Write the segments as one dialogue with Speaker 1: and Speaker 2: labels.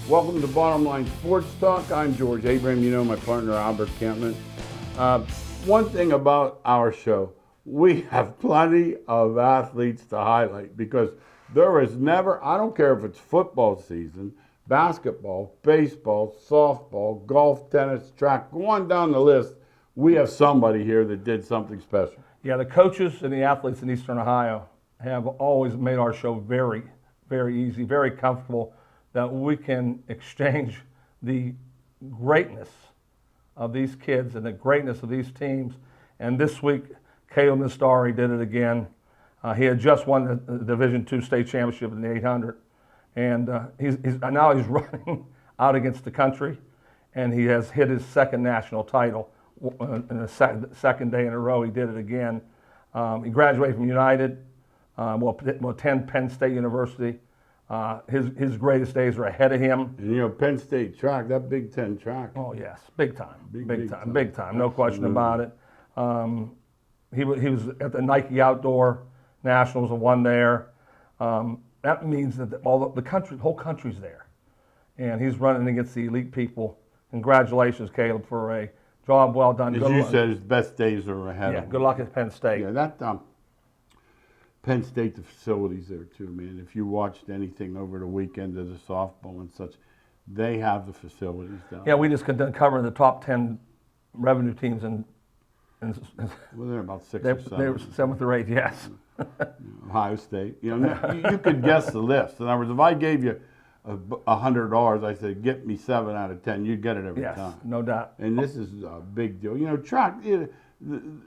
Speaker 1: Welcome to Bottom Line Sports Talk. I'm George Abraham. You know my partner Albert Campman. One thing about our show, we have plenty of athletes to highlight because there is never, I don't care if it's football season, basketball, baseball, softball, golf, tennis, track, go on down the list. We have somebody here that did something special.
Speaker 2: Yeah, the coaches and the athletes in Eastern Ohio have always made our show very, very easy, very comfortable, that we can exchange the greatness of these kids and the greatness of these teams. And this week, Caleb Nastari did it again. He had just won the Division II state championship in the 800, and now he's running out against the country, and he has hit his second national title. In the second day in a row, he did it again. He graduated from United, will attend Penn State University. His greatest days are ahead of him.
Speaker 1: And you know, Penn State track, that Big Ten track.
Speaker 2: Oh yes, big time, big time, no
Speaker 1: Absolutely.
Speaker 2: question about it. He was at the Nike Outdoor Nationals and won there. That means that the whole country's there, and he's running against the elite people. Congratulations, Caleb, for a job well done.
Speaker 1: As you said, his best days are ahead of him.
Speaker 2: Good luck at Penn State.
Speaker 1: Yeah, that Penn State, the facilities there too, man. If you watched anything over the weekend of the softball and such, they have the facilities down.
Speaker 2: Yeah, we just covered the top 10 revenue teams
Speaker 1: Well, they're about 6
Speaker 2: they
Speaker 1: or 7.
Speaker 2: were 7th or 8th, yes.
Speaker 1: Ohio State. You know, you could guess the list. In other words, if I gave you $100, I said, get me 7 out of 10. You'd get it every
Speaker 2: Yes,
Speaker 1: time.
Speaker 2: no doubt.
Speaker 1: And this is a big deal. You know, track, and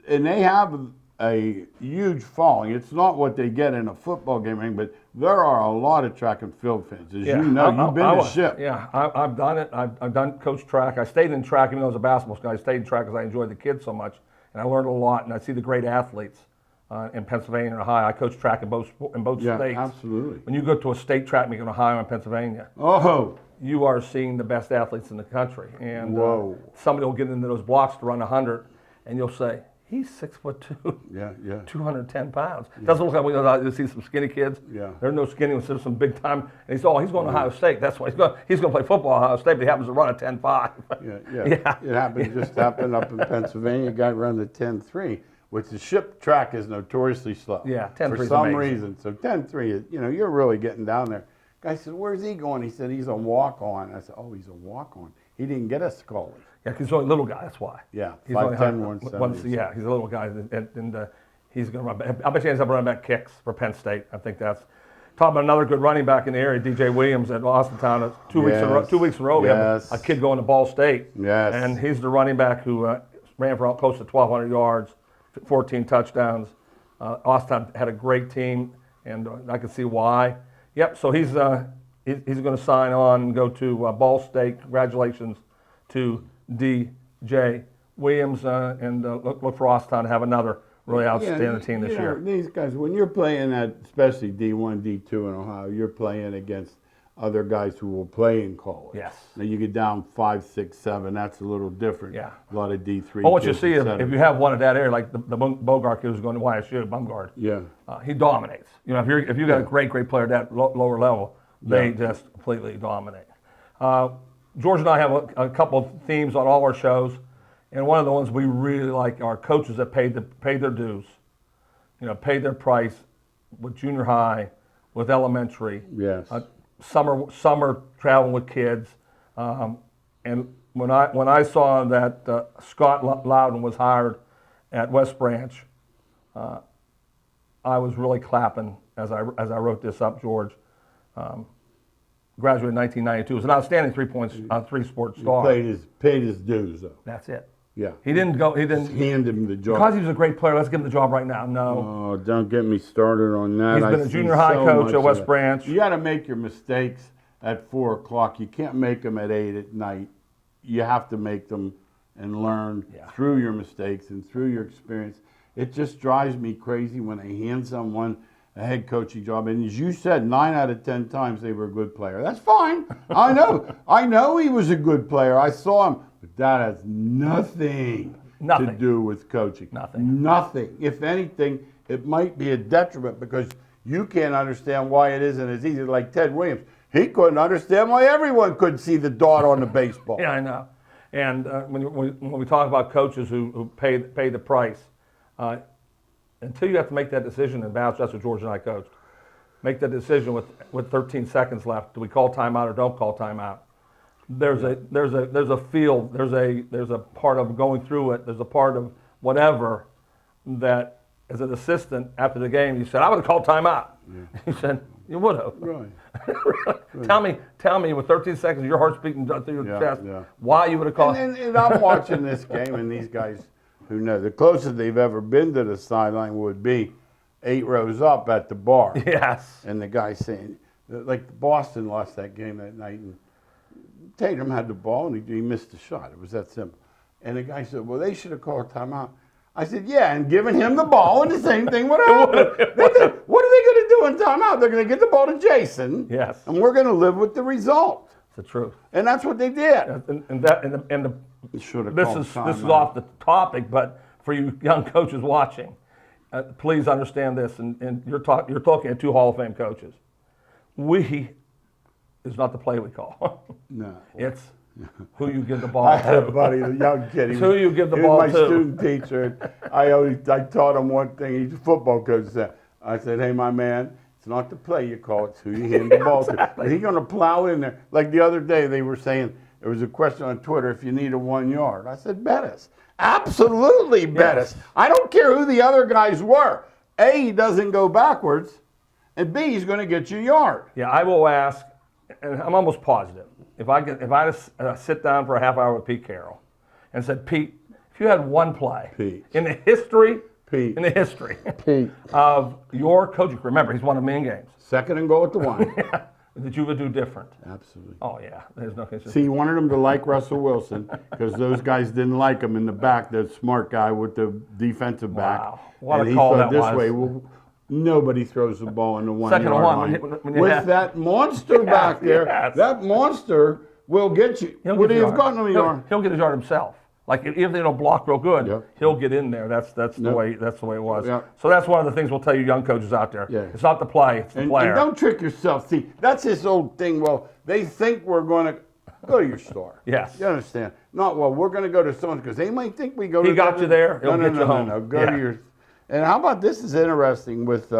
Speaker 1: they have a huge following. It's not what they get in a football game, but there are a lot of track and field fans. As you know, you've been to SHIP.
Speaker 2: Yeah, I've done it. I've done coach track. I stayed in track even though I was a basketball guy. I stayed in track because I enjoyed the kids so much, and I learned a lot. And I see the great athletes in Pennsylvania and Ohio. I coach track in both
Speaker 1: Yeah,
Speaker 2: states.
Speaker 1: absolutely.
Speaker 2: When you go to a state track meet in Ohio and Pennsylvania, you are seeing the best athletes in the country. And somebody will get into those blocks to run 100, and you'll say, he's 6'2".
Speaker 1: Yeah.
Speaker 2: 210 pounds. Doesn't look like you see some skinny kids.
Speaker 1: Yeah.
Speaker 2: There's no skinny ones. There's some big time. And he's going to Ohio State. That's why he's going to play football at Ohio State, but he happens to run a 10.5.
Speaker 1: Yeah. It just happened up in Pennsylvania. A guy ran the 10.3, which the SHIP track is notoriously slow.
Speaker 2: Yeah, 10.3
Speaker 1: for some reason. So 10.3, you're really getting down there. Guy said, "Where's he going?" He said, "He's a walk-on." I said, "Oh, he's a walk-on. He didn't get a Scully."
Speaker 2: Yeah, because he's only a little guy. That's why.
Speaker 1: Yeah,
Speaker 2: he's
Speaker 1: 5'10", 170.
Speaker 2: Yeah, he's a little guy, and he's going to run back. I bet he ends up running back kicks for Penn State. I think that's. Talking about another good running back in the area, DJ Williams at Austintown. 2 weeks in a row. 2 weeks in a row, we have a kid going to Ball State.
Speaker 1: Yes.
Speaker 2: And he's the running back who ran for close to 1,200 yards, 14 touchdowns. Austintown had a great team, and I can see why. Yep. So he's going to sign on and go to Ball State. Congratulations to DJ Williams, and look for Austintown to have another really outstanding team this year.
Speaker 1: These guys, when you're playing at, especially D1, D2 in Ohio, you're playing against other guys who will play in college.
Speaker 2: Yes.
Speaker 1: Now you get down 5, 6, 7. That's a little different.
Speaker 2: Yeah.
Speaker 1: A lot of D3.
Speaker 2: Well, what you see is if you have one at that area, like the Bogart kid who's going to YSU, Bumgard.
Speaker 1: Yeah.
Speaker 2: He dominates. You know, if you got a great player at that lower level, they just completely dominate. George and I have a couple of themes on all our shows, and one of the ones we really like are coaches that paid their dues, paid their price with junior high, with elementary,
Speaker 1: Yes.
Speaker 2: Summer traveling with kids, and when I saw that Scott Loudon was hired at West Branch, I was really clapping as I wrote this up, George. Graduated in 1992. It was an outstanding 3 points on 3-sport star.
Speaker 1: Paid his dues though.
Speaker 2: That's it.
Speaker 1: Yeah.
Speaker 2: He didn't
Speaker 1: Just hand him the job.
Speaker 2: because he was a great player. Let's give him the job right now. No.
Speaker 1: Oh, don't get me started on that.
Speaker 2: He's been a junior high coach at West Branch.
Speaker 1: You got to make your mistakes at 4 o'clock. You can't make them at 8 at night. You have to make them and learn through your mistakes and through your experience. It just drives me crazy when they hand someone a head coaching job. And as you said, 9 out of 10 times they were a good player. That's fine. I know he was a good player. I saw him. But that has nothing to do with coaching. Nothing. If anything, it might be a detriment because you can't understand why it isn't as easy. Like Ted Williams. He couldn't understand why everyone couldn't see the dot on the baseball.
Speaker 2: Yeah, I know. And when we talk about coaches who pay the price, until you have to make that decision, and that's what George and I coached. Make that decision with 13 seconds left. Do we call timeout or don't call timeout? There's a feel. There's a part of going through it. There's a part of whatever that as an assistant after the game you said I would have called timeout. Yeah. He said you would have.
Speaker 1: Right.
Speaker 2: Really? Tell me with 13 seconds your heart's beating through your chest why you would have called.
Speaker 1: And I'm watching this game, and these guys who know the closest they've ever been to the sideline would be 8 rows up at the bar.
Speaker 2: Yes.
Speaker 1: And the guy saying, like Boston lost that game that night, and Tatum had the ball, and he missed the shot. It was that simple. And the guy said, well, they should have called timeout. I said, yeah, and giving him the ball, and the same thing would happen. What are they going to do in timeout? They're going to get the ball to Jason,
Speaker 2: yes,
Speaker 1: and we're going to live with the result.
Speaker 2: It's the truth.
Speaker 1: And that's what they did.
Speaker 2: This is off the topic, but for you young coaches watching, please understand this, and you're talking to 2 Hall of Fame coaches. We is not the play we call.
Speaker 1: No.
Speaker 2: It's who you give the ball
Speaker 1: I had
Speaker 2: to.
Speaker 1: a buddy, a young kid.
Speaker 2: It's who you give the ball
Speaker 1: to. He was my
Speaker 2: to.
Speaker 1: student teacher. I taught him one thing. He's a football coach. I said, hey, my man, it's not the play you call, it's who you hand the ball to. He's going to plow in there. Like the other day, they were saying, there was a question on Twitter, if you need a 1 yard. I said, bet us. Absolutely bet us. I don't care who the other guys were. A, he doesn't go backwards, and B, he's going to get you a yard.
Speaker 2: Yeah, I will ask, and I'm almost positive, if I sit down for a half hour with Pete Carroll and said, Pete, if you had one play in the history of your coaching career, remember, he's won a million games.
Speaker 1: 2nd and goal at the 1.
Speaker 2: That you would do different.
Speaker 1: Absolutely.
Speaker 2: Oh, yeah. There's no question.
Speaker 1: See, he wanted him to like Russell Wilson because those guys didn't like him in the back, the smart guy with the defensive back.
Speaker 2: Wow. What
Speaker 1: and
Speaker 2: a call that
Speaker 1: this
Speaker 2: was.
Speaker 1: way, well, nobody throws the ball in the 1
Speaker 2: Second
Speaker 1: yard
Speaker 2: and
Speaker 1: line.
Speaker 2: when
Speaker 1: With that monster back there, that monster will get you. Would he have gotten him a yard?
Speaker 2: He'll get his yard himself. Like if they don't block real good, he'll get in there. That's the way it was. Yep. So that's one of the things we'll tell you young coaches out there. Yeah. It's not the play, it's the player.
Speaker 1: And don't trick yourself. See, that's this old thing. Well, they think we're going to go to your store.
Speaker 2: Yes.
Speaker 1: You understand? Not, well, we're going to go to someone because they might think we go to.
Speaker 2: He got you there. He'll get you home.
Speaker 1: No, go to your. And how about this is interesting with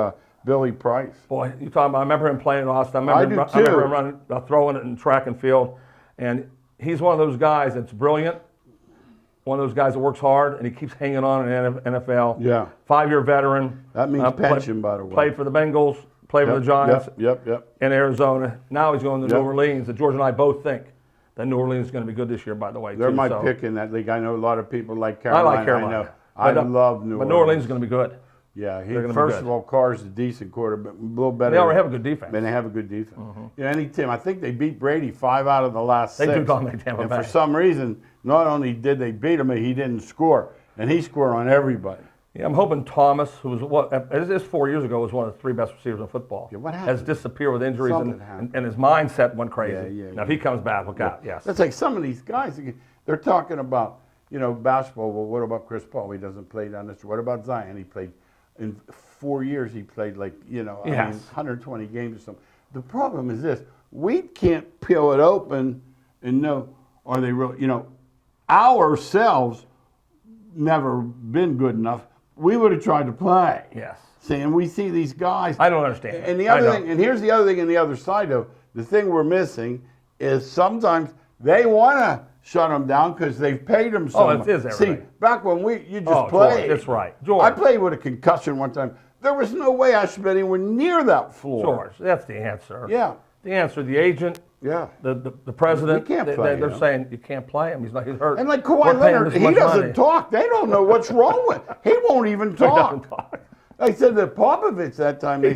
Speaker 1: Billy Price.
Speaker 2: Boy, you talking about? I remember him playing in Austin. I remember him running, throwing it in track and field, and he's one of those guys that's brilliant. One of those guys that works hard and he keeps hanging on in the NFL.
Speaker 1: Yeah.
Speaker 2: 5-year veteran.
Speaker 1: That means pension, by the way.
Speaker 2: Played for the Bengals, played for the Giants.
Speaker 1: Yep.
Speaker 2: In Arizona. Now he's going to New Orleans. And George and I both think that New Orleans is going to be good this year, by the way.
Speaker 1: They're my pick in that league. I know a lot of people like Carolina.
Speaker 2: I like Carolina.
Speaker 1: I love New Orleans.
Speaker 2: But New Orleans is going to be good.
Speaker 1: Yeah, first of all, Carr's a decent quarterback, a little better.
Speaker 2: They already have a good defense.
Speaker 1: And they have a good defense. Mm-hmm. You know, any team, I think they beat Brady 5 out of the last 6.
Speaker 2: They do dominate Tampa Bay.
Speaker 1: And for some reason, not only did they beat him, he didn't score, and he scored on everybody.
Speaker 2: Yeah, I'm hoping Thomas, who was this 4 years ago, was one of the 3 best receivers in football.
Speaker 1: Yeah, what happened?
Speaker 2: Has disappeared with injuries, and his mindset went crazy.
Speaker 1: Yeah.
Speaker 2: Now, if he comes back, look out. Yes.
Speaker 1: That's like some of these guys. They're talking about, basketball. Well, what about Chris Paul? He doesn't play down this. What about Zion? He played in 4 years. He played 120 games or something. The problem is this: we can't peel it open and know are they really? Ourselves never been good enough. We would have tried to play.
Speaker 2: Yes.
Speaker 1: See, and we see these guys.
Speaker 2: I don't understand.
Speaker 1: And the other thing, and here's the other thing on the other side of the thing we're missing is sometimes they want to shut them down because they've paid them so much.
Speaker 2: It is everything.
Speaker 1: See, back when you just played.
Speaker 2: George, that's right. George.
Speaker 1: I played with a concussion one time. There was no way I should be anywhere near that floor.
Speaker 2: George, that's the answer.
Speaker 1: Yeah.
Speaker 2: The answer, the agent, the president,
Speaker 1: you can't play
Speaker 2: they're saying you can't play him. He's hurt.
Speaker 1: And like Kawhi Leonard, he doesn't talk. They don't know what's wrong with him. He won't even talk.
Speaker 2: He doesn't talk.
Speaker 1: They said that Popovich that time. They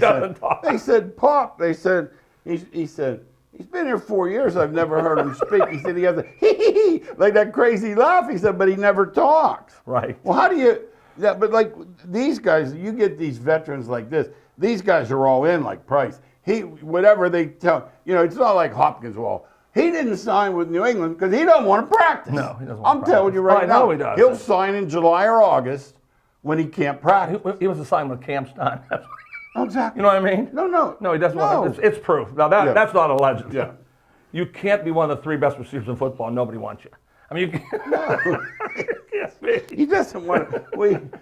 Speaker 1: said Pop. They said he said he's been here 4 years. I've never heard him speak. He said he has a hee like that crazy laugh. He said, but he never talks.
Speaker 2: Right.
Speaker 1: Well, how do you? Yeah, but like these guys, you get these veterans like this. These guys are all in like Price. Whatever they tell, it's not like Hopkins. Well, he didn't sign with New England because he doesn't want to practice.
Speaker 2: No, he doesn't want to
Speaker 1: I'm telling you right now.
Speaker 2: I know he does.
Speaker 1: He'll sign in July or August when he can't practice.
Speaker 2: He was assigned with Cam Stein.
Speaker 1: Exactly.
Speaker 2: You know what I mean?
Speaker 1: No.
Speaker 2: No, he doesn't
Speaker 1: No.
Speaker 2: want it. It's proof. Now, that's not a legend.
Speaker 1: Yeah.
Speaker 2: You can't be one of the 3 best receivers in football and nobody wants you. I mean, you can't.
Speaker 1: No.
Speaker 2: Yes, man.
Speaker 1: He doesn't want to.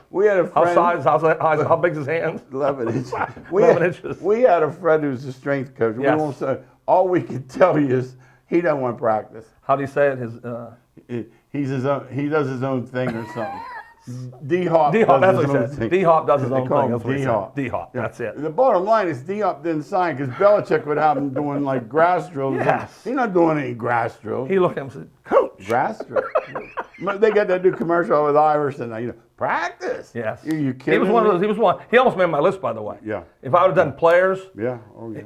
Speaker 1: We had a friend.
Speaker 2: How big's his hands?
Speaker 1: 11 inches.
Speaker 2: 11 inches.
Speaker 1: We had a friend who's a strength coach.
Speaker 2: Yes.
Speaker 1: We won't say, all we can tell you is he doesn't want to practice.
Speaker 2: How do you say it?
Speaker 1: He's his own. He does his own thing or something. D-Hop.
Speaker 2: D-Hop, that's
Speaker 1: does
Speaker 2: what he
Speaker 1: his own
Speaker 2: said.
Speaker 1: thing.
Speaker 2: D-Hop does his
Speaker 1: They
Speaker 2: own
Speaker 1: call
Speaker 2: thing.
Speaker 1: him
Speaker 2: That's what he
Speaker 1: D-Hop.
Speaker 2: said. D-Hop, that's it.
Speaker 1: The bottom line is D-Hop didn't sign because Belichick would have him doing like grass drills.
Speaker 2: Yes.
Speaker 1: He's not doing any grass drills.
Speaker 2: He looked at him and said, Coach.
Speaker 1: Grass drills. They got that new commercial with Iverson. Practice.
Speaker 2: Yes.
Speaker 1: You kidding
Speaker 2: He was one of
Speaker 1: me?
Speaker 2: those. He was one. He almost made my list, by the way.
Speaker 1: Yeah.
Speaker 2: If I would have done players,
Speaker 1: Yeah. Oh yeah.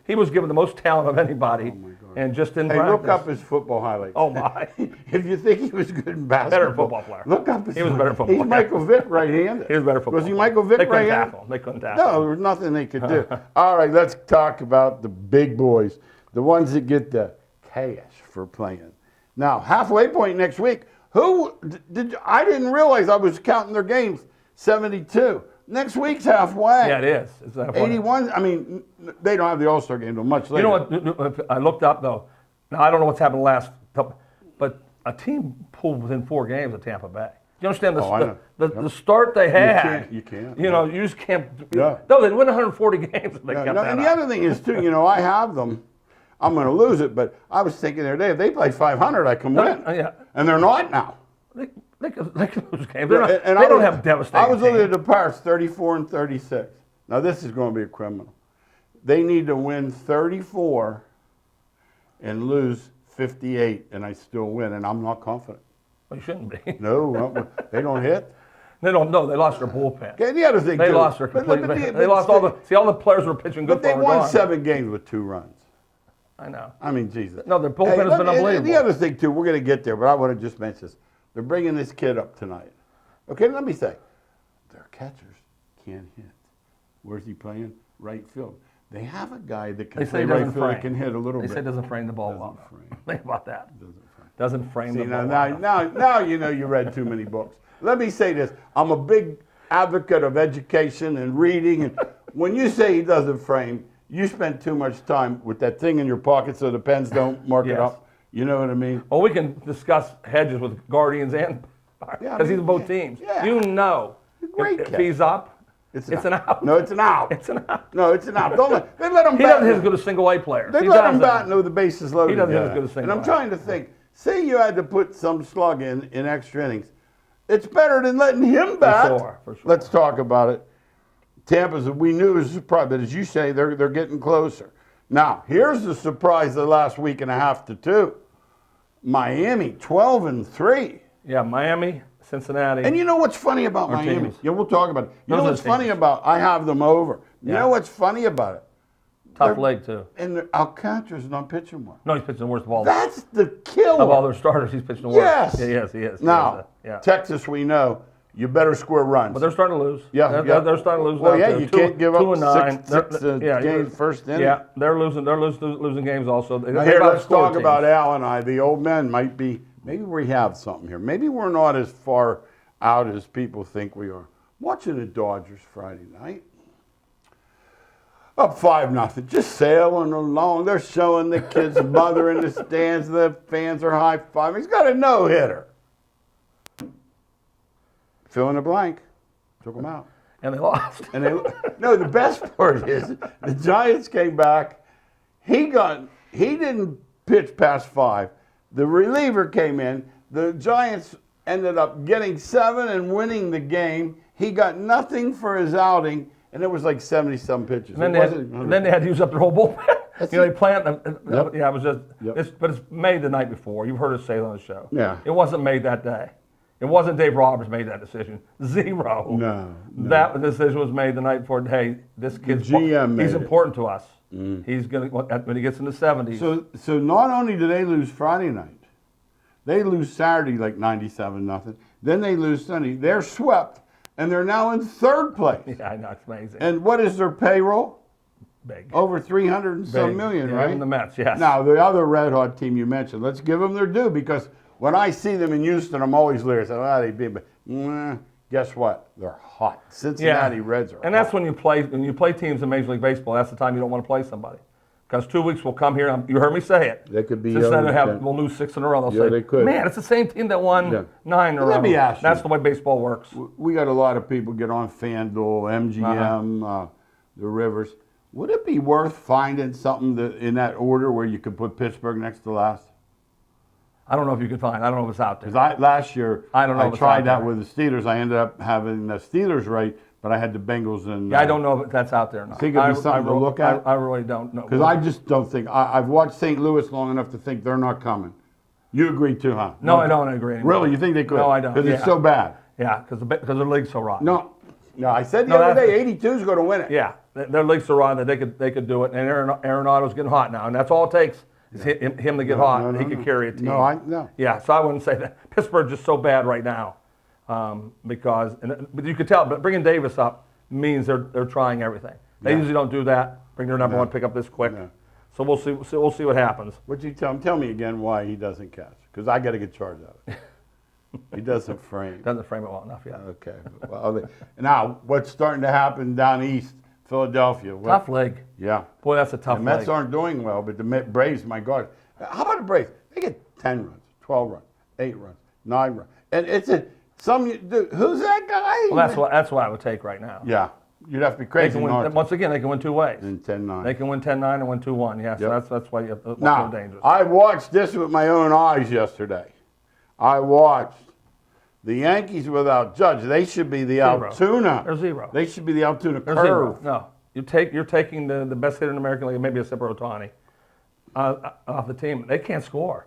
Speaker 2: he was given the most talent of anybody, and just didn't
Speaker 1: Hey,
Speaker 2: practice.
Speaker 1: look up his football highlights.
Speaker 2: Oh my!
Speaker 1: If you think he was good in basketball,
Speaker 2: Better football player.
Speaker 1: Look up his.
Speaker 2: He was a better football
Speaker 1: He's
Speaker 2: player.
Speaker 1: Michael Vick right-handed.
Speaker 2: He was a better football.
Speaker 1: Was he
Speaker 2: player.
Speaker 1: Michael Vick
Speaker 2: They couldn't
Speaker 1: right-handed?
Speaker 2: tackle. They couldn't tackle.
Speaker 1: No, there was nothing they could do. All right, let's talk about the big boys, the ones that get the cash for playing. Now, halfway point next week. I didn't realize I was counting their games. 72. Next week's halfway.
Speaker 2: Yeah, it is. It's halfway.
Speaker 1: 81. I mean, they don't have the All-Star game until much later.
Speaker 2: You know what? I looked up though. Now I don't know what's happened last, but a team pulled within 4 games of Tampa Bay. You understand
Speaker 1: I know.
Speaker 2: the start they had?
Speaker 1: You can't.
Speaker 2: You know, you just can't.
Speaker 1: Yeah.
Speaker 2: No, they'd win 140 games if they kept that
Speaker 1: and the
Speaker 2: up.
Speaker 1: other thing is too, I have them. I'm going to lose it, but I was thinking the other day, if they play 500, I can win.
Speaker 2: Yeah.
Speaker 1: And they're not now.
Speaker 2: They can lose games.
Speaker 1: And
Speaker 2: They don't have devastating
Speaker 1: I was looking at
Speaker 2: teams.
Speaker 1: the Pirates, 34 and 36. Now this is going to be a criminal. They need to win 34 and lose 58, and I still win, and I'm not confident.
Speaker 2: Well, you shouldn't be.
Speaker 1: No, they don't hit.
Speaker 2: They don't know. They lost their bullpen.
Speaker 1: Okay, the other thing
Speaker 2: They
Speaker 1: too,
Speaker 2: lost their complete. They lost all the players who were pitching good
Speaker 1: But they
Speaker 2: for them.
Speaker 1: won
Speaker 2: Gone.
Speaker 1: 7 games with 2 runs.
Speaker 2: I know.
Speaker 1: I mean, Jesus.
Speaker 2: No, their bullpen has been
Speaker 1: and
Speaker 2: unbelievable.
Speaker 1: the other thing, too, we're going to get there, but I want to just mention this. They're bringing this kid up tonight. Okay, let me say, their catchers can't hit. Where's he playing? Right field. They have a guy that can play right field that can hit a little bit.
Speaker 2: They say doesn't frame the ball well. Think about that. Doesn't frame
Speaker 1: See,
Speaker 2: the ball
Speaker 1: now you know you read too many books. Let me say this. I'm a big advocate of education and reading. And when you say he doesn't frame, you spend too much time with that thing in your pocket so the pens don't mark it
Speaker 2: Yes.
Speaker 1: up. You know what I mean?
Speaker 2: Well, we can discuss Hedges with Guardians and because he's both teams.
Speaker 1: Yeah.
Speaker 2: You know,
Speaker 1: Great
Speaker 2: if
Speaker 1: catch.
Speaker 2: he's up,
Speaker 1: It's
Speaker 2: an out.
Speaker 1: No, it's an out.
Speaker 2: It's an out.
Speaker 1: No, it's an out. They let him
Speaker 2: He
Speaker 1: bat.
Speaker 2: doesn't hit as good as single A players.
Speaker 1: They
Speaker 2: He
Speaker 1: let him
Speaker 2: doesn't.
Speaker 1: bat and know the bases loaded.
Speaker 2: He doesn't hit
Speaker 1: Yeah.
Speaker 2: as good as single
Speaker 1: And I'm
Speaker 2: A.
Speaker 1: trying to think. Say you had to put some slug in extra innings. It's better than letting him bat.
Speaker 2: For sure.
Speaker 1: Let's talk about it. Tampa's, we knew it was a surprise, but as you say, they're getting closer. Now, here's the surprise of the last week and a half to 2. Miami, 12 and 3.
Speaker 2: Yeah, Miami, Cincinnati.
Speaker 1: And you know what's funny about
Speaker 2: Our
Speaker 1: Miami?
Speaker 2: teams.
Speaker 1: Yeah, we'll talk about it. You
Speaker 2: Those
Speaker 1: know
Speaker 2: are
Speaker 1: what's
Speaker 2: the
Speaker 1: funny
Speaker 2: teams.
Speaker 1: about? I have them over. You
Speaker 2: Yeah.
Speaker 1: know what's funny about it?
Speaker 2: Tough leg too.
Speaker 1: And Alcantara's not pitching well.
Speaker 2: No, he's pitching the worst ball
Speaker 1: That's the killer.
Speaker 2: of all their starters. He's pitching the worst.
Speaker 1: Yes.
Speaker 2: Yeah, he is.
Speaker 1: Now,
Speaker 2: Yeah.
Speaker 1: Texas, we know you better score runs.
Speaker 2: But they're starting to lose.
Speaker 1: Yeah,
Speaker 2: They're starting to lose.
Speaker 1: Well,
Speaker 2: now,
Speaker 1: yeah,
Speaker 2: too.
Speaker 1: you
Speaker 2: 2
Speaker 1: can't give up
Speaker 2: 2-9.
Speaker 1: six games first inning.
Speaker 2: Yeah, they're losing games also.
Speaker 1: Now, here, let's talk about Al and I. The old men might be. Maybe we have something here. Maybe we're not as far out as people think we are. Watching the Dodgers Friday night. Up 5-0, just sailing along. They're showing the kid's mother in the stands. The fans are high-fiving. He's got a no-hitter. Fill in the blank. Took him out.
Speaker 2: And they lost.
Speaker 1: And no, the best part is the Giants came back. He didn't pitch past 5. The reliever came in. The Giants ended up getting 7 and winning the game. He got nothing for his outing. And it was like 70-some pitches.
Speaker 2: And then they had to use up their whole bullpen. They plant them.
Speaker 1: Yep.
Speaker 2: Yeah, it was just.
Speaker 1: Yep.
Speaker 2: But it's made the night before. You've heard us say it on the show.
Speaker 1: Yeah.
Speaker 2: It wasn't made that day. It wasn't Dave Roberts made that decision. Zero.
Speaker 1: No.
Speaker 2: That decision was made the night before. Hey, this kid's
Speaker 1: GM
Speaker 2: he's
Speaker 1: made it.
Speaker 2: important to us. He's gonna when he gets in the 70s.
Speaker 1: So not only do they lose Friday night, they lose Saturday like 97-0. Then they lose Sunday. They're swept, and they're now in 3rd place.
Speaker 2: Yeah, I know, it's amazing.
Speaker 1: And what is their payroll?
Speaker 2: Big.
Speaker 1: Over 300 and some million,
Speaker 2: Yeah,
Speaker 1: right?
Speaker 2: even the Mets, yes.
Speaker 1: Now, the other red hot team you mentioned, let's give them their due, because when I see them in Houston, I'm always leery. I say, they beat, but Guess what? They're hot. Cincinnati Reds are
Speaker 2: And
Speaker 1: hot.
Speaker 2: that's when you play teams in Major League Baseball. That's the time you don't want to play somebody. Because 2 weeks will come here, and you heard me say it.
Speaker 1: They could be
Speaker 2: Cincinnati will lose 6 in a row. They'll say,
Speaker 1: they could.
Speaker 2: man, it's the same team that won 9 in a row.
Speaker 1: Let me ask you.
Speaker 2: That's the way baseball works.
Speaker 1: We got a lot of people get on FanDuel, MGM, the Rivers. Would it be worth finding something in that order where you could put Pittsburgh next to last?
Speaker 2: I don't know if you can find. I don't know if it's out there.
Speaker 1: Because last year
Speaker 2: I don't know if it's
Speaker 1: tried
Speaker 2: out
Speaker 1: that
Speaker 2: there.
Speaker 1: with the Steelers. I ended up having the Steelers right, but I had the Bengals and.
Speaker 2: Yeah, I don't know if that's out there or not.
Speaker 1: Think it'd be something to look at?
Speaker 2: I really don't know.
Speaker 1: Because I just don't think I've watched St. Louis long enough to think they're not coming. You agree too, huh?
Speaker 2: No, I don't agree anymore.
Speaker 1: Really, you think they could?
Speaker 2: No, I don't.
Speaker 1: Because it's so bad.
Speaker 2: Yeah, because the league's so rotten.
Speaker 1: No, I said the other day, 82 is going to win it.
Speaker 2: Yeah, their league's so rotten that they could do it. And Arenado's getting hot now, and that's all it takes is him to get hot.
Speaker 1: No,
Speaker 2: he could carry a team.
Speaker 1: No.
Speaker 2: Yeah, so I wouldn't say that. Pittsburgh's just so bad right now but you could tell. But bringing Davis up means they're trying everything. They usually don't do that. Bring their number one pick up this quick.
Speaker 1: No.
Speaker 2: So we'll see. We'll see what happens.
Speaker 1: What'd you tell him? Tell me again why he doesn't catch. Because I got to get charged of it. He doesn't frame.
Speaker 2: Doesn't frame it well enough yet.
Speaker 1: Okay. Well, now, what's starting to happen down east, Philadelphia?
Speaker 2: Tough league.
Speaker 1: Yeah.
Speaker 2: Boy, that's a tough
Speaker 1: The Mets
Speaker 2: league.
Speaker 1: aren't doing well, but the Braves, my God. How about the Braves? They get 10 runs, 12 runs, 8 runs, 9 runs. And it's who's that guy?
Speaker 2: Well, that's what I would take right now.
Speaker 1: Yeah. You'd have to be
Speaker 2: They
Speaker 1: crazy.
Speaker 2: can win, once again, they can win 2 ways.
Speaker 1: In 10-9.
Speaker 2: They can win 10-9 and win 2-1. Yeah, so
Speaker 1: Yep.
Speaker 2: that's why you have
Speaker 1: Now,
Speaker 2: dangerous.
Speaker 1: I watched this with my own eyes yesterday. I watched the Yankees without Judge. They should be the Altoona.
Speaker 2: They're zero.
Speaker 1: They should be the Altoona
Speaker 2: They're
Speaker 1: curve.
Speaker 2: zero. No, you're taking the best hitter in the American League, maybe except for Ohtani, off the team. They can't score.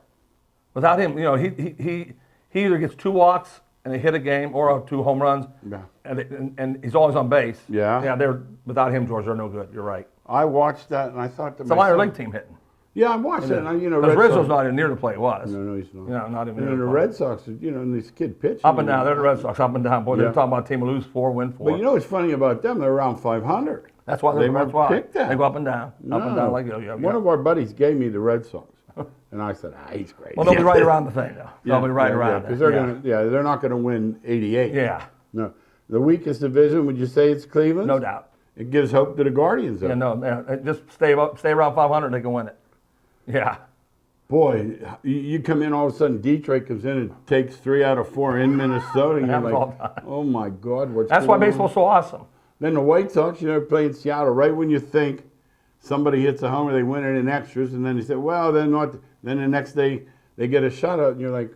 Speaker 2: Without him, he either gets 2 walks and they hit a game, or 2 home runs,
Speaker 1: Yeah.
Speaker 2: and he's always on base.
Speaker 1: Yeah.
Speaker 2: Yeah, they're without him, George, they're no good. You're right.
Speaker 1: I watched that and I thought to
Speaker 2: It's a
Speaker 1: myself,
Speaker 2: minor league team hitting.
Speaker 1: yeah, I watched it. And
Speaker 2: Because
Speaker 1: Red
Speaker 2: Rizzo's
Speaker 1: Sox-
Speaker 2: not even near the play it was.
Speaker 1: No, he's not.
Speaker 2: Not even
Speaker 1: And
Speaker 2: near
Speaker 1: the
Speaker 2: the play.
Speaker 1: Red Sox, and this kid pitching.
Speaker 2: Up and down. They're the Red Sox, up and down. Boy,
Speaker 1: Yeah.
Speaker 2: they're talking about a team who lose 4, win 4.
Speaker 1: But you know what's funny about them? They're around 500.
Speaker 2: That's why
Speaker 1: they
Speaker 2: that's
Speaker 1: were
Speaker 2: why.
Speaker 1: picked that.
Speaker 2: They go up and down like yo-yo.
Speaker 1: One of our buddies gave me the Red Sox. And I said, he's great.
Speaker 2: Well, they'll be right around the thing, though. They'll be right around
Speaker 1: Because
Speaker 2: it.
Speaker 1: they're not going to win 88.
Speaker 2: Yeah,
Speaker 1: No. The weakest division, would you say it's Cleveland?
Speaker 2: no doubt.
Speaker 1: It gives hope to the Guardians, though.
Speaker 2: Yeah, no, just stay around 500, they can win it. Yeah.
Speaker 1: Boy, you come in, all of a sudden Detroit comes in and takes 3 out of 4 in Minnesota, and you're
Speaker 2: happens all
Speaker 1: like,
Speaker 2: the time.
Speaker 1: oh my God, what's
Speaker 2: That's why
Speaker 1: going on?
Speaker 2: baseball's so awesome.
Speaker 1: Then the White Sox, playing Seattle, right when you think somebody hits a homer, they win it in extras, and then they say, well, they're not. Then the next day they get a shutout, and you're like, I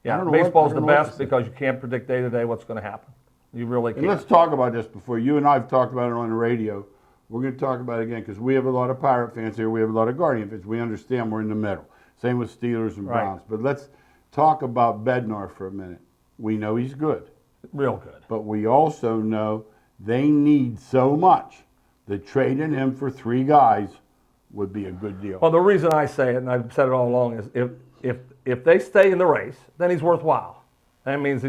Speaker 2: Yeah,
Speaker 1: don't know
Speaker 2: baseball's
Speaker 1: I
Speaker 2: the
Speaker 1: don't know what
Speaker 2: best
Speaker 1: to say.
Speaker 2: because you can't predict day to day what's going to happen. You really
Speaker 1: And
Speaker 2: can't.
Speaker 1: let's talk about this before. You and I have talked about it on the radio. We're going to talk about it again because we have a lot of Pirate fans here. We have a lot of Guardian fans. We understand we're in the middle. Same with Steelers and
Speaker 2: Right.
Speaker 1: Browns. But let's talk about Bednar for a minute. We know he's good,
Speaker 2: Real good.
Speaker 1: but we also know they need so much that trading him for 3 guys would be a good deal.
Speaker 2: Well, the reason I say it, and I've said it all along, is if they stay in the race, then he's worthwhile. That means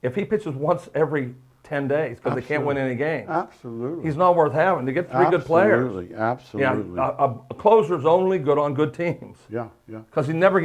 Speaker 2: if he pitches once every 10 days because they can't win any games,
Speaker 1: Absolutely.
Speaker 2: he's not worth having to get 3 good players.
Speaker 1: Absolutely. Absolutely.
Speaker 2: Yeah, a closer's only good on good teams.
Speaker 1: Yeah.
Speaker 2: Because he never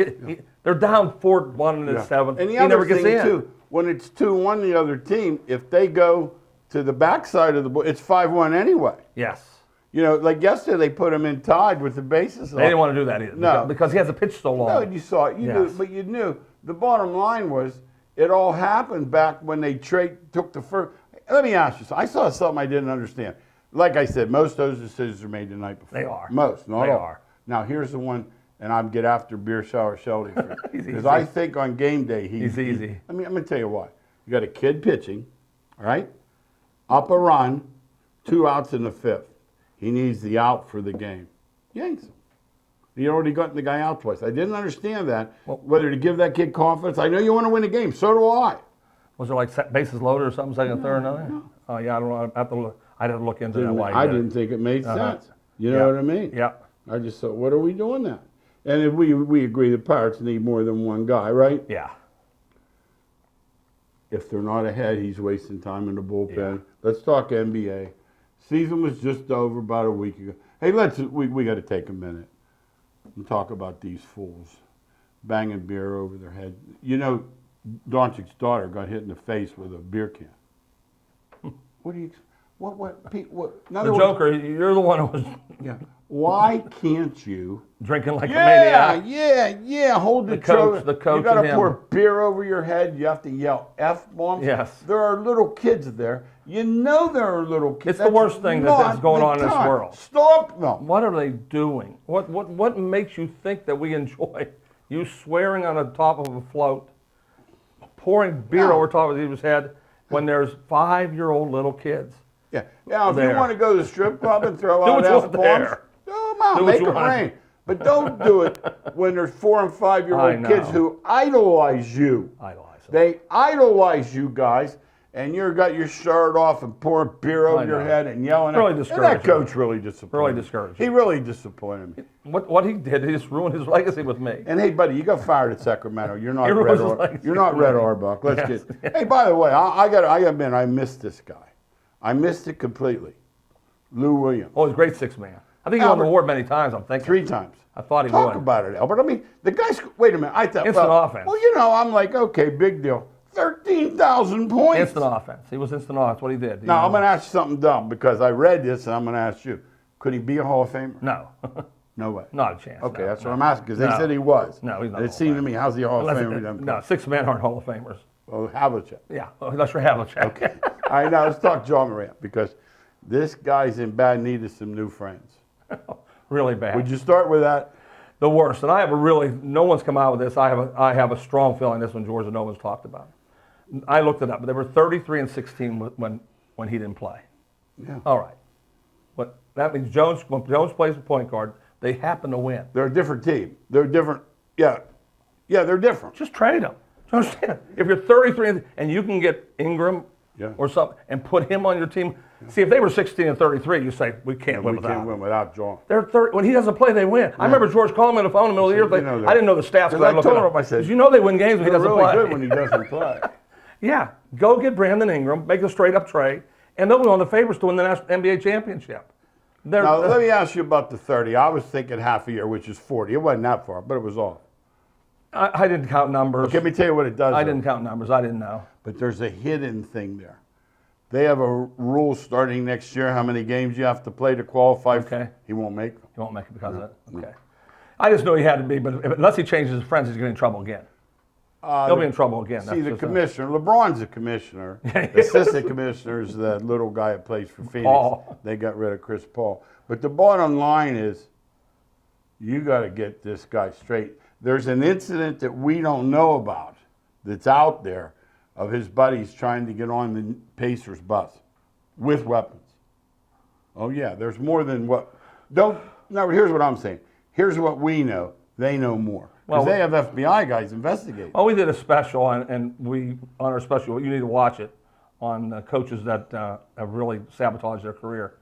Speaker 2: they're down 4-1 in the 7th.
Speaker 1: And the
Speaker 2: he
Speaker 1: other
Speaker 2: never gets
Speaker 1: thing,
Speaker 2: in.
Speaker 1: too, when it's 2-1 the other team, if they go to the backside of the board, it's 5-1 anyway.
Speaker 2: Yes.
Speaker 1: Like yesterday, they put him in tied with the bases.
Speaker 2: They didn't want to do that either.
Speaker 1: No.
Speaker 2: Because he has a pitch so long.
Speaker 1: No, you saw it. You knew,
Speaker 2: Yes.
Speaker 1: but you knew. The bottom line was it all happened back when they took the first. Let me ask you something. I saw something I didn't understand. Like I said, most of those decisions are made the night before.
Speaker 2: They are.
Speaker 1: Most, not
Speaker 2: They
Speaker 1: all.
Speaker 2: are.
Speaker 1: Now, here's the one, and I'm get after Beer Shower Shelby
Speaker 2: He's
Speaker 1: because
Speaker 2: easy.
Speaker 1: I think on game day
Speaker 2: He's easy.
Speaker 1: I'm going to tell you why. You got a kid pitching, all right? Up a run, 2 outs in the 5th. He needs the out for the game. Yanks him. He already gotten the guy out twice. I didn't understand that, whether to give that kid confidence. I know you want to win a game. So do I.
Speaker 2: Was there like bases loaded or something, second, third, another?
Speaker 1: No.
Speaker 2: Oh, yeah, I don't know. I'd have to look into that. Why he
Speaker 1: I
Speaker 2: did it.
Speaker 1: didn't think it made sense. You
Speaker 2: Yeah.
Speaker 1: know what I mean?
Speaker 2: Yeah.
Speaker 1: I just thought, what are we doing that? And if we agree the Pirates need more than one guy, right?
Speaker 2: Yeah.
Speaker 1: If they're not ahead, he's wasting time in the bullpen.
Speaker 2: Yeah.
Speaker 1: Let's talk NBA. Season was just over about a week ago. Hey, we got to take a minute and talk about these fools banging beer over their head. Doncic's daughter got hit in the face with a beer can. What do you? What? Pete, what? In other
Speaker 2: The
Speaker 1: words,
Speaker 2: Joker, you're the one who was
Speaker 1: yeah. Why can't you?
Speaker 2: drinking like a maniac.
Speaker 1: Yeah. Hold the
Speaker 2: coach
Speaker 1: You got
Speaker 2: and
Speaker 1: to
Speaker 2: him.
Speaker 1: pour beer over your head. You have to yell F-bombs.
Speaker 2: Yes.
Speaker 1: There are little kids there. You know there are little kids.
Speaker 2: It's the worst thing that's going on in this world.
Speaker 1: Stop. No.
Speaker 2: What are they doing? What makes you think that we enjoy you swearing on the top of a float, pouring beer over top of his head when there's 5-year-old little kids?
Speaker 1: Yeah. Now, if
Speaker 2: There.
Speaker 1: you want to go to the strip club and throw
Speaker 2: Do
Speaker 1: out
Speaker 2: what you want
Speaker 1: F-bombs,
Speaker 2: there.
Speaker 1: throw them out.
Speaker 2: Do what
Speaker 1: Make
Speaker 2: you
Speaker 1: it
Speaker 2: want.
Speaker 1: rain. But don't do it when there's 4 and 5-year-old
Speaker 2: I know.
Speaker 1: kids who idolize you.
Speaker 2: Idolize them.
Speaker 1: They idolize you guys, and you've got your shirt off and pouring beer over your
Speaker 2: know.
Speaker 1: head and yelling.
Speaker 2: Really
Speaker 1: And that
Speaker 2: discouraging.
Speaker 1: coach really disappointed.
Speaker 2: Really
Speaker 1: me.
Speaker 2: discouraging.
Speaker 1: He really disappointed me.
Speaker 2: What he did, he just ruined his legacy with me.
Speaker 1: And hey, buddy, you got fired at Sacramento. You're not
Speaker 2: He
Speaker 1: Red
Speaker 2: ruins his
Speaker 1: Ar-
Speaker 2: legacy
Speaker 1: You're not
Speaker 2: with
Speaker 1: Red
Speaker 2: me.
Speaker 1: Auerbach. Let's
Speaker 2: Yes.
Speaker 1: get. Hey, by the way, I got to admit, I missed this guy. I missed it completely. Lou Williams.
Speaker 2: Oh, he's a great 6-man. I think he won the
Speaker 1: Albert-
Speaker 2: award many times. I'm thinking
Speaker 1: 3 times.
Speaker 2: I thought he
Speaker 1: Talk
Speaker 2: would.
Speaker 1: about it, Albert. I mean, the guy's. Wait a minute. I thought.
Speaker 2: Instant
Speaker 1: well,
Speaker 2: offense.
Speaker 1: Well, you know, I'm like, okay, big deal. 13,000 points.
Speaker 2: Instant offense. He was instant offense. What he did.
Speaker 1: Now, I'm going to ask you something dumb because I read this and I'm going to ask you. Could he be a Hall of Famer?
Speaker 2: No,
Speaker 1: No way.
Speaker 2: not a chance.
Speaker 1: Okay,
Speaker 2: no,
Speaker 1: that's
Speaker 2: no.
Speaker 1: what I'm asking because they
Speaker 2: No.
Speaker 1: said he was.
Speaker 2: No, he's not
Speaker 1: And
Speaker 2: Hall
Speaker 1: it
Speaker 2: of
Speaker 1: seemed to
Speaker 2: Famer.
Speaker 1: me, how's he a Hall of
Speaker 2: Unless
Speaker 1: Famer? He
Speaker 2: it-
Speaker 1: doesn't
Speaker 2: no,
Speaker 1: play?
Speaker 2: 6 men aren't Hall of Famers.
Speaker 1: Well, Havlicek.
Speaker 2: Yeah, unless you're Havlicek. Okay.
Speaker 1: All right, now let's talk John Morant because this guy's in bad need of some new friends.
Speaker 2: Really bad.
Speaker 1: Would you start with that?
Speaker 2: The worst. And I have no one's come out with this. I have a strong feeling this one, George, and no one's talked about. I looked it up. They were 33-16 when he didn't play.
Speaker 1: Yeah.
Speaker 2: All right. But that means when Jones plays the point guard, they happen to win.
Speaker 1: They're a different team. They're different. Yeah, they're different.
Speaker 2: Just trade him. Do you understand? If you're 33 and you can get Ingram
Speaker 1: Yeah.
Speaker 2: or something and put him on your team. See, if they were 16-33, you say, we can't win
Speaker 1: We
Speaker 2: without
Speaker 1: can't
Speaker 2: him.
Speaker 1: win without John.
Speaker 2: They're when he doesn't play, they win. I remember George calling me on the phone in the middle of the year.
Speaker 1: You know that.
Speaker 2: I didn't know the stats because I looked
Speaker 1: told
Speaker 2: it up.
Speaker 1: him, I said,
Speaker 2: 'Cause you know they win games when he
Speaker 1: They're
Speaker 2: doesn't
Speaker 1: really
Speaker 2: play.
Speaker 1: good when he doesn't play.
Speaker 2: Yeah, go get Brandon Ingram, make a straight-up trade, and they'll be one of the favorites to win the NBA championship.
Speaker 1: Now, let me ask you about the 30. I was thinking half a year, which is 40. It wasn't that far, but it was off.
Speaker 2: I didn't count numbers.
Speaker 1: Let me tell you what it does.
Speaker 2: I
Speaker 1: though.
Speaker 2: didn't count numbers. I didn't know.
Speaker 1: But there's a hidden thing there. They have a rule starting next year how many games you have to play to qualify.
Speaker 2: Okay.
Speaker 1: He won't make them.
Speaker 2: He won't make it because of it. Okay. I just knew he had to be, but unless he changes his friends, he's getting in trouble again. He'll be in trouble again.
Speaker 1: See,
Speaker 2: That's
Speaker 1: the
Speaker 2: just
Speaker 1: commissioner, LeBron's the commissioner. The assistant commissioner's the little guy that plays for Phoenix.
Speaker 2: Paul.
Speaker 1: They got rid of Chris Paul. But the bottom line is, you got to get this guy straight. There's an incident that we don't know about that's out there of his buddies trying to get on the Pacers bus with weapons. Oh, yeah, there's more than what. No, here's what I'm saying. Here's what we know. They know more. Because
Speaker 2: Well,
Speaker 1: they have FBI guys investigating.
Speaker 2: Well, we did a special, and we on our special, you need to watch it, on coaches that have really sabotaged their career.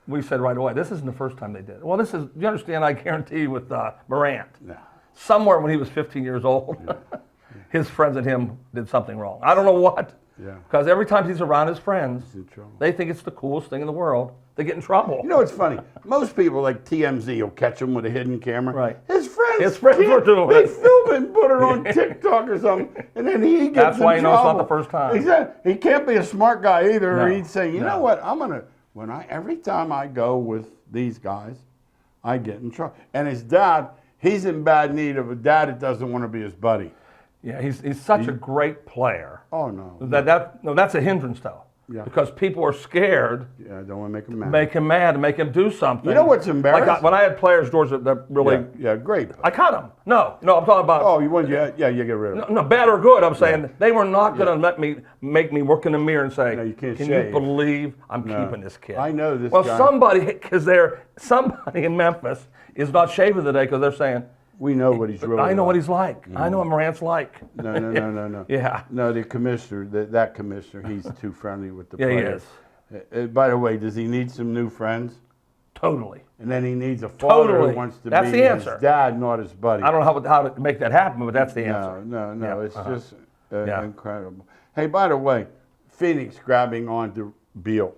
Speaker 2: We said right away, this isn't the first time they did it. Well, this is, you understand, I guarantee with Morant,
Speaker 1: No.
Speaker 2: somewhere when he was 15 years old, his friends and him did something wrong. I don't know what.
Speaker 1: Yeah.
Speaker 2: Because every time he's around his friends,
Speaker 1: He's in trouble.
Speaker 2: they think it's the coolest thing in the world. They get in trouble.
Speaker 1: You know what's funny? Most people like TMZ will catch him with a hidden camera.
Speaker 2: Right.
Speaker 1: His friends
Speaker 2: His were doing
Speaker 1: they
Speaker 2: it.
Speaker 1: film it and put it on TikTok or something, and then he gets
Speaker 2: That's why
Speaker 1: in
Speaker 2: he knows it's not
Speaker 1: trouble.
Speaker 2: the first time.
Speaker 1: Exactly. He can't be a smart guy either. Or
Speaker 2: No.
Speaker 1: he'd say, you know
Speaker 2: No.
Speaker 1: what? Every time I go with these guys, I get in trouble. And his dad, he's in bad need of a dad that doesn't want to be his buddy.
Speaker 2: Yeah, he's such a great player.
Speaker 1: Oh no.
Speaker 2: That's a hindrance though.
Speaker 1: Yeah.
Speaker 2: Because people are scared,
Speaker 1: Yeah, I don't want to make him mad.
Speaker 2: make him mad, and make him do something.
Speaker 1: You know what's embarrassing?
Speaker 2: Like when I had players, George, that really,
Speaker 1: yeah, great.
Speaker 2: I cut them. No, I'm talking about.
Speaker 1: Oh, you want you get rid of him.
Speaker 2: No, bad or good. I'm saying they were not going to make me work in the mirror and say,
Speaker 1: No, you can't
Speaker 2: "Can
Speaker 1: shave."
Speaker 2: you believe I'm
Speaker 1: No.
Speaker 2: keeping this kid?"
Speaker 1: I know this
Speaker 2: Well,
Speaker 1: guy.
Speaker 2: somebody in Memphis is not shaving today because they're saying,
Speaker 1: We know what he's really
Speaker 2: "I know
Speaker 1: like.
Speaker 2: what he's like. I know what Morant's like."
Speaker 1: No.
Speaker 2: Yeah.
Speaker 1: No, the commissioner, that commissioner, he's too friendly with the
Speaker 2: Yeah, he
Speaker 1: players. By the way, does he need some new friends?
Speaker 2: Totally.
Speaker 1: And then he needs a father
Speaker 2: Totally.
Speaker 1: who wants to
Speaker 2: That's
Speaker 1: be
Speaker 2: the answer.
Speaker 1: his dad, not his buddy.
Speaker 2: I don't know how to make that happen, but that's the answer.
Speaker 1: No.
Speaker 2: Yeah,
Speaker 1: It's just
Speaker 2: Yeah.
Speaker 1: incredible. Hey, by the way, Phoenix grabbing onto Beal.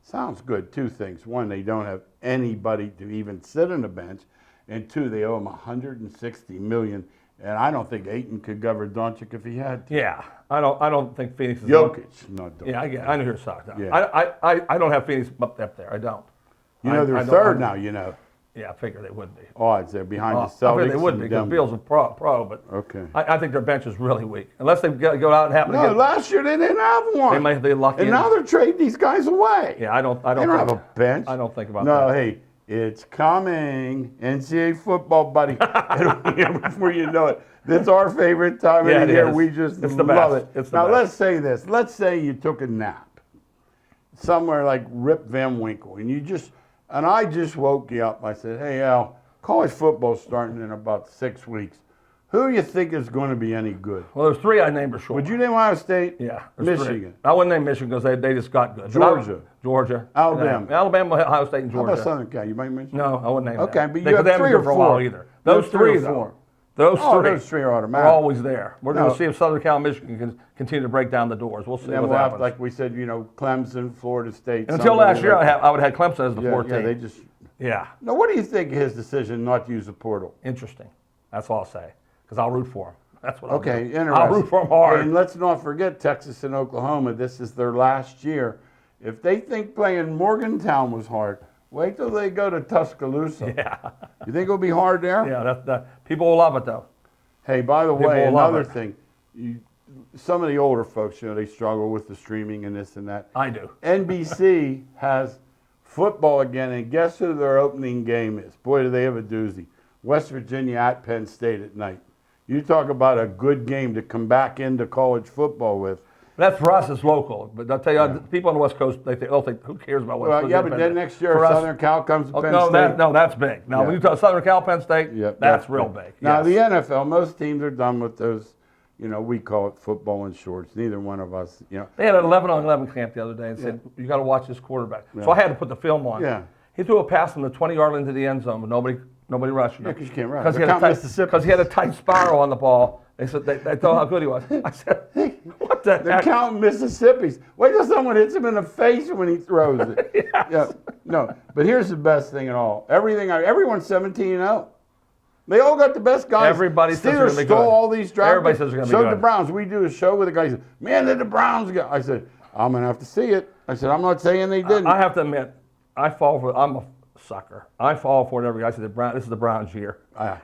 Speaker 1: Sounds good. Two things. One, they don't have anybody to even sit on the bench. And two, they owe him $160 million
Speaker 3: And I don't think Ayton could cover Doncic if he had to.
Speaker 2: Yeah, I don't think Phoenix is.
Speaker 3: Jokic, not Doncic.
Speaker 2: Yeah, I know your socks.
Speaker 3: Yeah.
Speaker 2: I don't have Phoenix up there. I don't.
Speaker 3: You know, they're third now, you know.
Speaker 2: Yeah, I figure they would be.
Speaker 3: Odds, they're behind the
Speaker 2: I
Speaker 3: Celtics.
Speaker 2: figure they would be because Beal's a pro, but
Speaker 3: okay.
Speaker 2: I think their bench is really weak. Unless they go out and happen to
Speaker 3: No,
Speaker 2: get.
Speaker 3: last year they didn't have one.
Speaker 2: They might be lucky.
Speaker 3: And now they're trading these guys away.
Speaker 2: Yeah, I don't
Speaker 3: They don't have a bench.
Speaker 2: I don't think about
Speaker 3: no,
Speaker 2: that.
Speaker 3: hey, it's coming. NCAA football, buddy. It'll be here before you know it. This is our favorite time of the year.
Speaker 2: Is.
Speaker 3: We just
Speaker 2: it's the
Speaker 3: love
Speaker 2: best.
Speaker 3: it.
Speaker 2: It's the
Speaker 3: now,
Speaker 2: best.
Speaker 3: let's say this. Let's say you took a nap somewhere like Rip Van Winkle, and I just woke you up. I said, hey, Al, college football's starting in about 6 weeks. Who do you think is going to be any good?
Speaker 2: Well, there's 3 I named for sure.
Speaker 3: Would you name Ohio State?
Speaker 2: Yeah.
Speaker 3: Michigan.
Speaker 2: 3. I wouldn't name Michigan because they just got good.
Speaker 3: Georgia.
Speaker 2: Alabama. Alabama, Ohio State, and
Speaker 3: How
Speaker 2: Georgia.
Speaker 3: about Southern Cal? You might mention.
Speaker 2: No, I wouldn't name
Speaker 3: Okay,
Speaker 2: that.
Speaker 3: but you have
Speaker 2: they haven't
Speaker 3: 3
Speaker 2: been
Speaker 3: or
Speaker 2: for a
Speaker 3: 4
Speaker 2: while either. Those
Speaker 3: You have 3
Speaker 2: 3,
Speaker 3: or
Speaker 2: though.
Speaker 3: 4.
Speaker 2: Those 3
Speaker 3: are automatic.
Speaker 2: are always there. We're going to see if Southern Cal and Michigan can continue to break down the doors. We'll see
Speaker 3: Then
Speaker 2: what
Speaker 3: we'll
Speaker 2: happens.
Speaker 3: have, like we said, Clemson, Florida State.
Speaker 2: And until last year, I would have had Clemson as the 14th.
Speaker 3: Yeah, they just.
Speaker 2: Yeah.
Speaker 3: Now, what do you think of his decision not to use the portal?
Speaker 2: Interesting. That's all I'll say. Because I'll root for him. That's what I'll do.
Speaker 3: Interesting.
Speaker 2: I'll root for him hard.
Speaker 3: And let's not forget Texas and Oklahoma. This is their last year. If they think playing Morgantown was hard, wait till they go to Tuscaloosa.
Speaker 2: Yeah.
Speaker 3: You think it'll be hard there?
Speaker 2: Yeah. People will love it, though.
Speaker 3: Hey, by the way,
Speaker 2: will love
Speaker 3: another
Speaker 2: it.
Speaker 3: thing. Some of the older folks, they struggle with the streaming and this and that.
Speaker 2: I do.
Speaker 3: NBC has football again, and guess who their opening game is? Boy, do they have a doozy. West Virginia at Penn State at night. You talk about a good game to come back into college football with.
Speaker 2: That for us is local, but I'll tell you, people on the West Coast, they'll think, who cares about West Coast?
Speaker 3: Yeah, but then next year, Southern Cal comes to Penn State.
Speaker 2: That's big. Now, when you talk Southern Cal, Penn State, that's real big.
Speaker 3: Now, the NFL, most teams are done with those, we call it football in shorts. Neither one of us,
Speaker 2: They had an 11-on-11 camp the other day and said, you got to watch this quarterback. So I had to put the film on.
Speaker 3: Yeah.
Speaker 2: He threw a pass from the 20-yard line into the end zone, but nobody rushed him.
Speaker 3: Yeah, because you can't rush.
Speaker 2: Because he had a tight spiral on the ball. They said they thought how good he was. I said, what the
Speaker 3: They're
Speaker 2: heck?
Speaker 3: counting Mississippi's. Wait till someone hits him in the face when he throws it.
Speaker 2: Yes.
Speaker 3: Yeah. No, but here's the best thing of all. Everyone's 17-0. They all got the best guys.
Speaker 2: Everybody says they're
Speaker 3: Steelers
Speaker 2: gonna be
Speaker 3: stole
Speaker 2: good.
Speaker 3: all these draft
Speaker 2: Everybody
Speaker 3: picks.
Speaker 2: says they're gonna be
Speaker 3: So
Speaker 2: good.
Speaker 3: the Browns. We do a show with the guys. Man, did the Browns go? I said, I'm going to have to see it. I said, I'm not saying they didn't.
Speaker 2: I have to admit, I'm a sucker. I fall for it every year. I said, this is the Browns' year.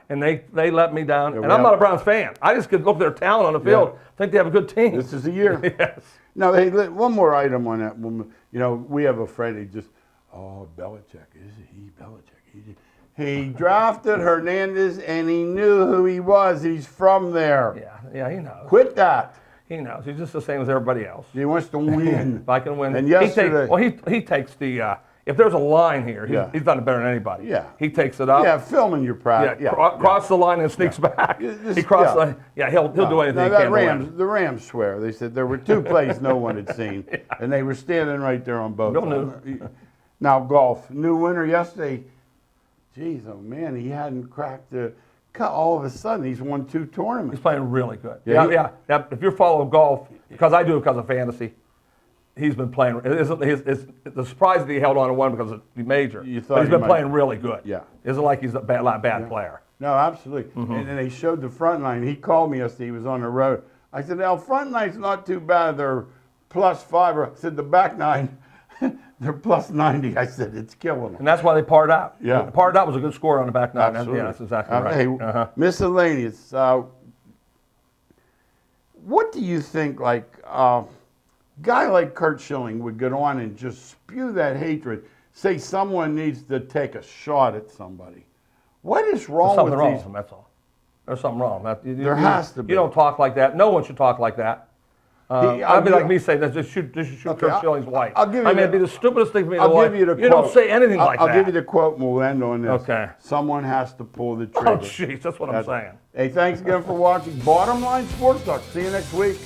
Speaker 2: And they let me down. And I'm not a Browns fan. I just could look at their talent on the field, think they have a good team.
Speaker 3: This is the year.
Speaker 2: Yes.
Speaker 3: No, hey, one more item on that. We have a friend. He just, Belichick. Is he Belichick? He drafted Hernandez, and he knew who he was. He's from there.
Speaker 2: Yeah, he knows.
Speaker 3: Quit that.
Speaker 2: He knows. He's just the same as everybody else.
Speaker 3: He wants to win.
Speaker 2: If I can win.
Speaker 3: And yesterday,
Speaker 2: he takes the. If there's a line here, he's done it better than anybody.
Speaker 3: Yeah.
Speaker 2: He takes it up.
Speaker 3: Yeah, filming your practice.
Speaker 2: Cross the line and sneaks back. He crosses the line. Yeah, he'll do anything he can to win.
Speaker 3: The Rams swear. They said there were 2 plays no one had seen, and they were standing right there on both.
Speaker 2: Bill knew.
Speaker 3: Now, golf. New winner yesterday. Jeez, oh man, he hadn't cracked the cut. All of a sudden, he's won 2 tournaments.
Speaker 2: He's playing really good.
Speaker 3: Yeah.
Speaker 2: Now, if you're following golf, because I do it because of fantasy, he's been playing. It's the surprise that he held on to one because of the major. But he's been playing really good.
Speaker 3: Yeah.
Speaker 2: Isn't like he's a bad player.
Speaker 3: No, absolutely. And then they showed the front line. He called me yesterday. He was on the road. I said, "Now, front line's not too bad. They're +5." I said, "The back nine, they're +90." I said, "It's killing them."
Speaker 2: And that's why they parred out.
Speaker 3: Yeah.
Speaker 2: Parred out was a good score on the back nine.
Speaker 3: Absolutely.
Speaker 2: Yeah, that's exactly right.
Speaker 3: Hey, miscellaneous. What do you think, guy like Kurt Schilling would get on and just spew that hatred, say someone needs to take a shot at somebody? What is wrong with
Speaker 2: There's something wrong
Speaker 3: these?
Speaker 2: with them, that's all. There's something wrong.
Speaker 3: There has to be.
Speaker 2: You don't talk like that. No one should talk like that. I'd be like me saying, just shoot Kurt Schilling's wife. It'd be the stupidest thing for me to
Speaker 3: I'll give you the quote.
Speaker 2: You don't say anything like that.
Speaker 3: I'll give you the quote and we'll end on this.
Speaker 2: Okay.
Speaker 3: Someone has to pull the trigger.
Speaker 2: Oh, jeez, that's what I'm saying.
Speaker 3: Hey, thanks again for watching Bottom Line Sports Talk. See you next week.